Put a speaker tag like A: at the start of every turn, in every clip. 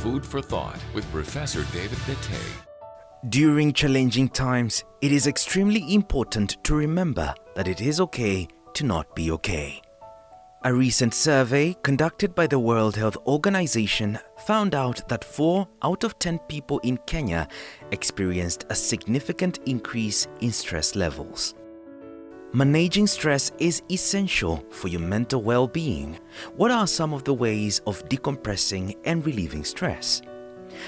A: Food for Thought with Professor David Bittay.
B: During challenging times, it is extremely important to remember that it is okay to not be okay. A recent survey conducted by the World Health Organization found out that 4 out of 10 people in Kenya experienced a significant increase in stress levels. Managing stress is essential for your mental well-being. What are some of the ways of decompressing and relieving stress?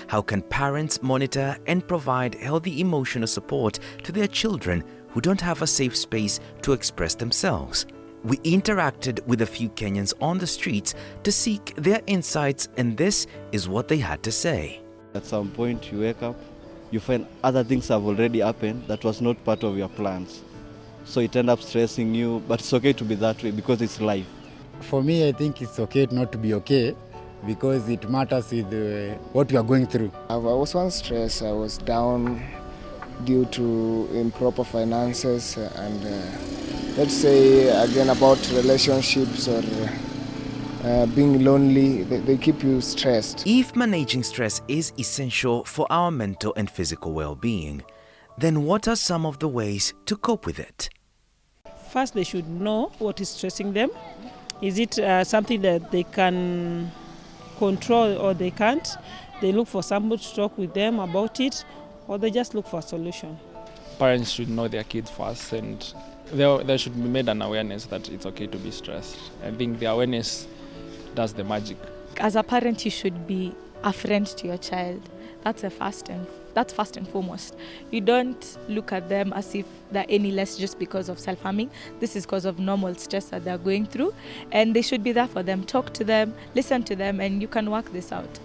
B: How can parents monitor and provide healthy emotional support to their children who don't have a safe space to express themselves? We interacted with a few Kenyans on the streets to seek their insights, and this is what they had to say.
C: At some point you wake up, you find other things have already happened that was not part of your plans. So it ends up stressing you, but it's okay to be that way because it's life.
D: For me, I think it's okay not to be okay because it matters with what you are going through.
E: I was once stressed. I was down due to improper finances and let's say again about relationships or being lonely. They keep you stressed.
B: If managing stress is essential for our mental and physical well-being, then what are some of the ways to cope with it?
F: First, they should know what is stressing them. Is it something that they can control or they can't? They look for somebody to talk with them about it, or they just look for a solution.
G: Parents should know their kids first, and there should be made an awareness that it's okay to be stressed. I think the awareness does the magic.
H: As a parent, you should be a friend to your child. That's first and foremost. You don't look at them as if they're any less just because of self-harming. This is because of normal stress that they're going through, and they should be there for them. Talk to them, listen to them, and you can work this out.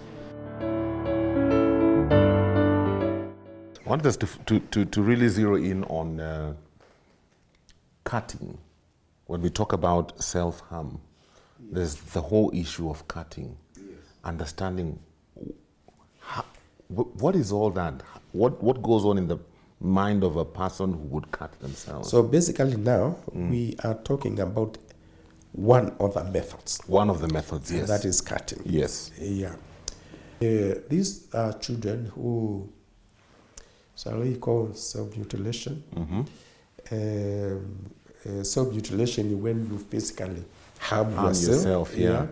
I: I want us to really zero in on cutting. When we talk about self-harm, there's the whole issue of cutting, understanding what is all that? What goes on in the mind of a person who would cut themselves?
J: So basically now we are talking about one of the methods.
I: One of the methods, yes.
J: That is cutting.
I: Yes.
J: Yeah. These are children who, shall we call self-mutilation? Self-mutilation when you physically harm yourself.
I: Yeah.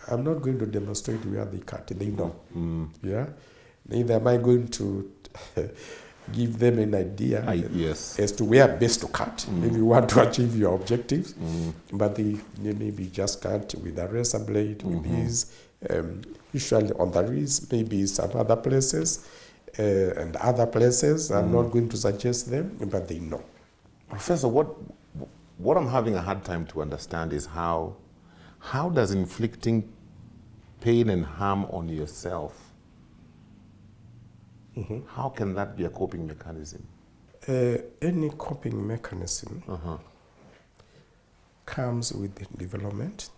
J: I'm not going to demonstrate where they cut. They know. Yeah. Neither am I going to give them an idea as to where best to cut if you want to achieve your objectives. But they maybe just cut with a razor blade, with these, usually on the wrist, maybe some other places, and other places. I'm not going to suggest them, but they know.
I: Professor, what I'm having a hard time to understand is how does inflicting pain and harm on yourself, how can that be a coping mechanism?
J: Any coping mechanism comes with development,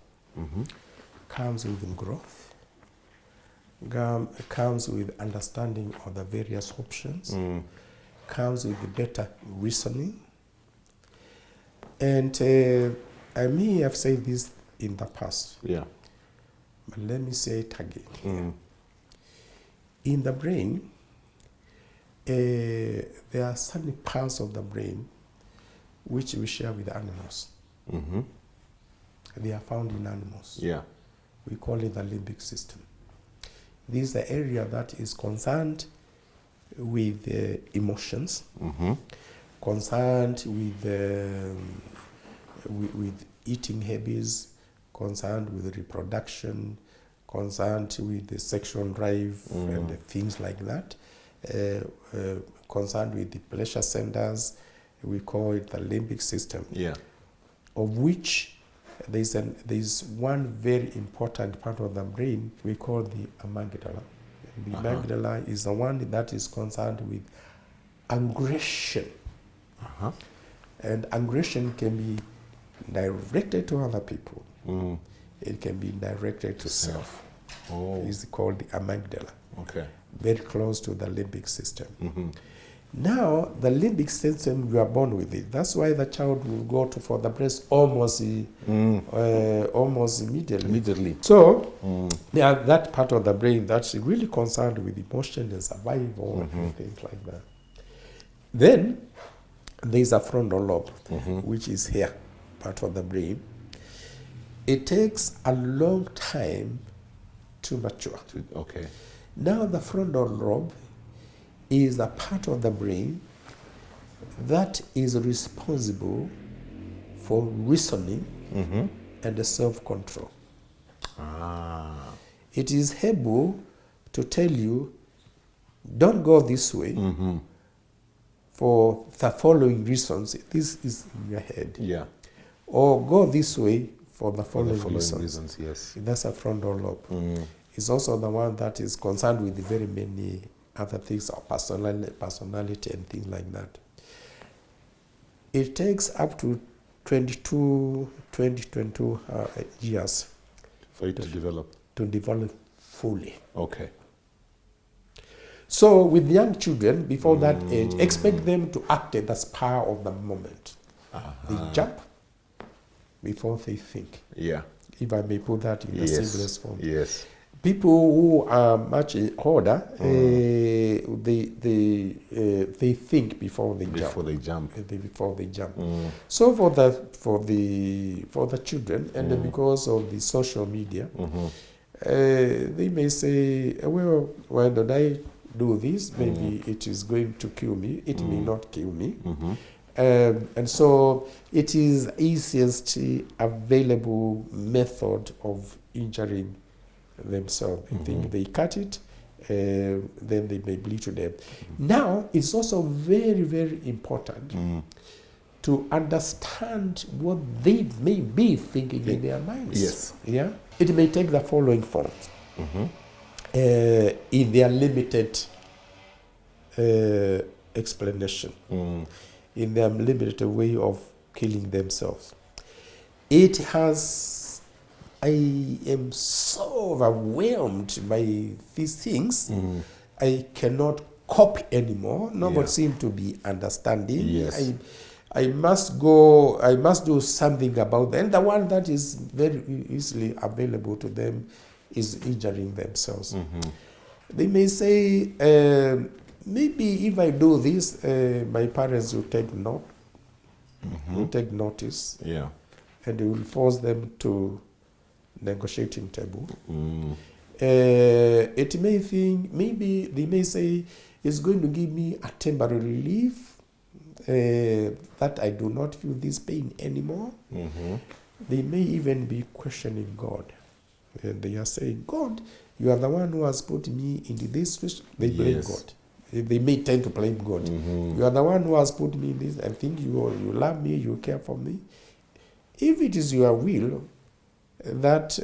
J: comes with growth, comes with understanding of the various options, comes with better reasoning. And I may have said this in the past, but let me say it again. In the brain, there are certain parts of the brain which we share with animals. They are found in animals. We call it the limbic system. This is the area that is concerned with emotions, concerned with eating habits, concerned with reproduction, concerned with the sexual drive and things like that, concerned with the pleasure centers. We call it the limbic system, of which there's one very important part of the brain we call the amygdala. The amygdala is the one that is concerned with aggression. And aggression can be directed to other people. It can be directed to self. It's called the amygdala. Very close to the limbic system. Now, the limbic system, you are born with it. That's why the child will go for the breast almost immediately. So, that part of the brain that's really concerned with emotion and survival and things like that. Then, there's a frontal lobe, which is here, part of the brain. It takes a long time to mature.
I: Okay.
J: Now, the frontal lobe is a part of the brain that is responsible for reasoning and self-control. It is able to tell you, don't go this way for the following reasons. This is in your head.
I: Yeah.
J: Or go this way for the following
I: reasons. Yes.
J: That's a frontal lobe. It's also the one that is concerned with very many other things, or personality and things like that. It takes up to 22 years
I: for it to develop.
J: To develop fully.
I: Okay.
J: So with young children, before that age, expect them to act at the spur of the moment. They jump before they think.
I: Yeah.
J: If I may put that in the simplest form.
I: Yes.
J: People who are much older, they think before they jump. Before they jump. So for the children, and because of the social media, they may say, well, why don't I do this? Maybe it is going to kill me. It may not kill me. And so it is easiest available method of injuring themselves. I think they cut it, then they may bleed to death. Now, it's also very, very important to understand what they may be thinking in their minds.
I: Yes.
J: Yeah. It may take the following forms in their limited explanation, in their limited way of killing themselves. It has. I am so overwhelmed by these things. I cannot cope anymore. Nobody seems to be understanding.
I: Yes.
J: I must go. I must do something about them. And the one that is very easily available to them is injuring themselves. They may say, maybe if I do this, my parents will take note. Will take notice.
I: Yeah.
J: And they will force them to negotiating table. It may think, maybe they may say, it's going to give me a temporary relief, that I do not feel this pain anymore. They may even be questioning God. And they are saying, God, you are the one who has put me into this situation. They blame God. They may tend to blame God. You are the one who has put me in this. I think you love me, you care for me. If it is your will that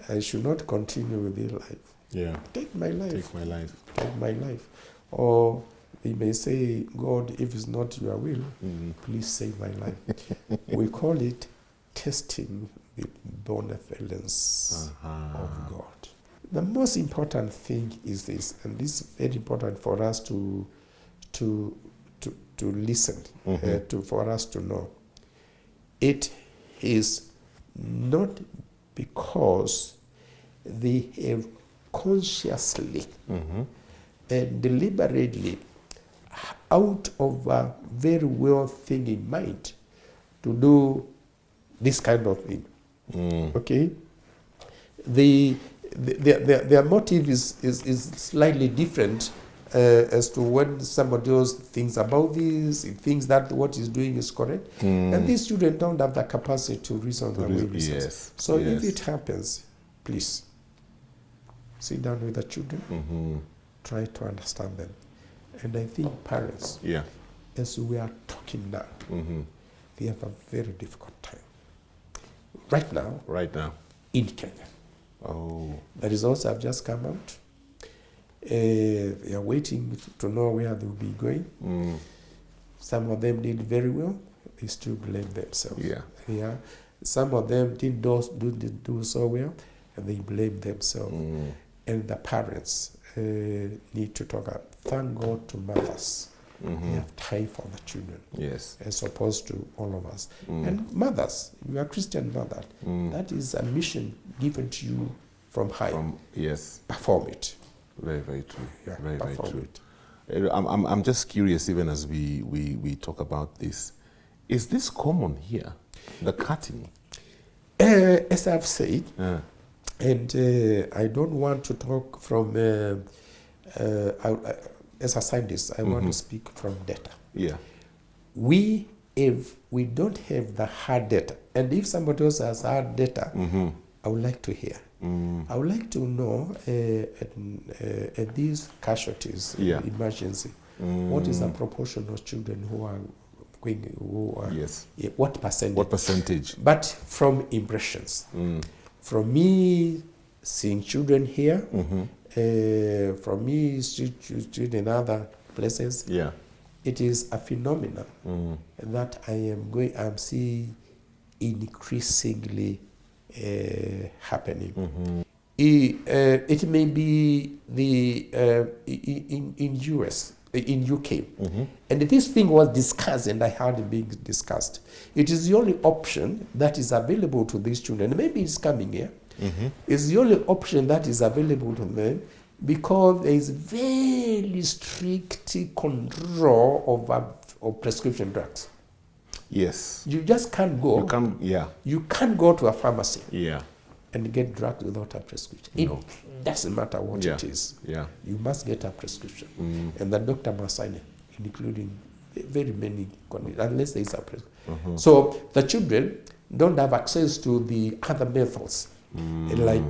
J: I should not continue with this life.
I: Yeah.
J: Take my life.
I: Take my life.
J: Take my life. Or they may say, God, if it's not your will, please save my life. We call it testing the benevolence of God. The most important thing is this, and this is very important for us to listen, for us to know. It is not because they have consciously and deliberately, out of a very well thinking mind, to do this kind of thing. Okay? Their motive is slightly different as to when somebody else thinks about this, he thinks that what he's doing is correct. And these children don't have the capacity to reason the way we say. So if it happens, please sit down with the children, try to understand them. And I think parents, as we are talking now, they have a very difficult time. Right now, in Kenya. The results have just come out. They are waiting to know where they will be going. Some of them did very well. They still blame themselves. Some of them didn't do so well, and they blame themselves. And the parents need to talk about. Thank God to mothers.
I: Mhm.
J: They have time for the children.
I: Yes.
J: As opposed to all of us.
I: Mm.
J: And mothers, you are a Christian mother.
I: Mm.
J: That is a mission given to you from high.
I: Yes.
J: Perform it.
I: Very, very true.
J: Yeah,
I: very, very
J: perform
I: true.
J: it.
I: I'm just curious, even as we talk about this, is this common here, the cutting?
J: As I've said,
I: Yeah.
J: and I don't want to talk from, as a scientist, I want to speak from data.
I: Yeah.
J: We don't have the hard data, and if somebody else has hard data, I would like to hear. I would like to know at these casualties,
I: Yeah.
J: emergency, what is the proportion of children who are going,
I: Yes.
J: What percentage?
I: What percentage?
J: But from impressions, from me seeing children here, from me children in other places,
I: Yeah.
J: it is a phenomenon that I'm seeing increasingly happening. It may be in US, in UK, and this thing was discussed, and I heard it being discussed. It is the only option that is available to these children. Maybe it's coming here. It's the only option that is available to them because there is very strict control of prescription drugs.
I: Yes.
J: You just can't go. You can't go to a pharmacy.
I: Yeah.
J: And get drugs without a prescription.
I: No.
J: It doesn't matter what it is.
I: Yeah.
J: You must get a prescription, and the doctor must sign it, including very many conditions, unless there is a prescription. So the children don't have access to the other methods, like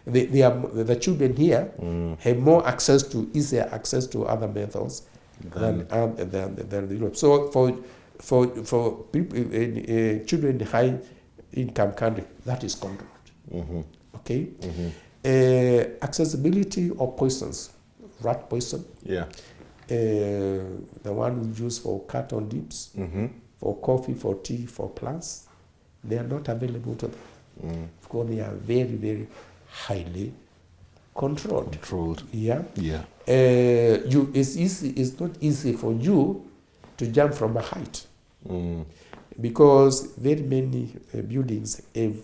J: the children here have more access to easier access to other methods than Europe. So for people, children in high income country, that is controlled. Okay. Accessibility of poisons, rat poison.
I: Yeah.
J: The one we use for carton dips, for coffee, for tea, for plants, they are not available to them. Because they are very, very highly controlled. Yeah.
I: Yeah.
J: It's easy. It's not easy for you to jump from a height because very many buildings have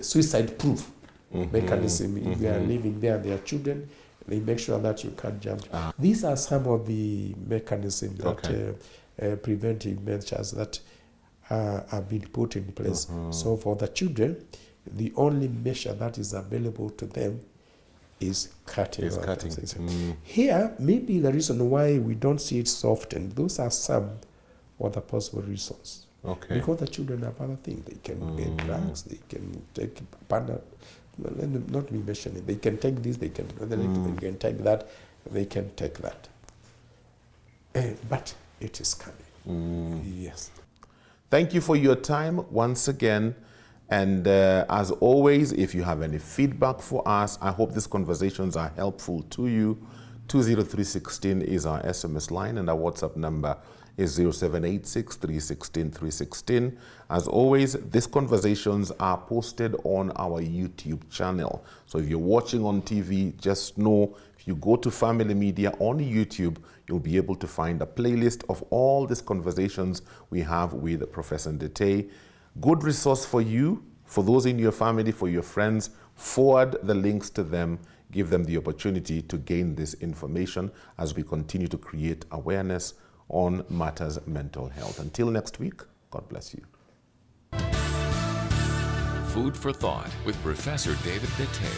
J: suicide-proof mechanism. If you are living there, there are children. They make sure that you can't jump. These are some of the mechanisms that preventive measures that have been put in place. So for the children, the only measure that is available to them is cutting. Here, maybe the reason why we don't see it so often, those are some of the possible reasons.
I: Okay.
J: Because the children have other things. They can get drugs, they can take Panadol. Let them not be mentioning. They can take this, they can take that, they can take that. But it is coming. Yes.
I: Thank you for your time once again. And as always, if you have any feedback for us, I hope these conversations are helpful to you. 20316 is our SMS line, and our WhatsApp number is 0786 316 316. As always, these conversations are posted on our YouTube channel. So if you're watching on TV, just know if you go to Family Media on YouTube, you'll be able to find a playlist of all these conversations we have with Professor Ndetey. Good resource for you, for those in your family, for your friends. Forward the links to them. Give them the opportunity to gain this information as we continue to create awareness on matters mental health. Until next week, God bless you.
A: Food for Thought with Professor David Ndetey.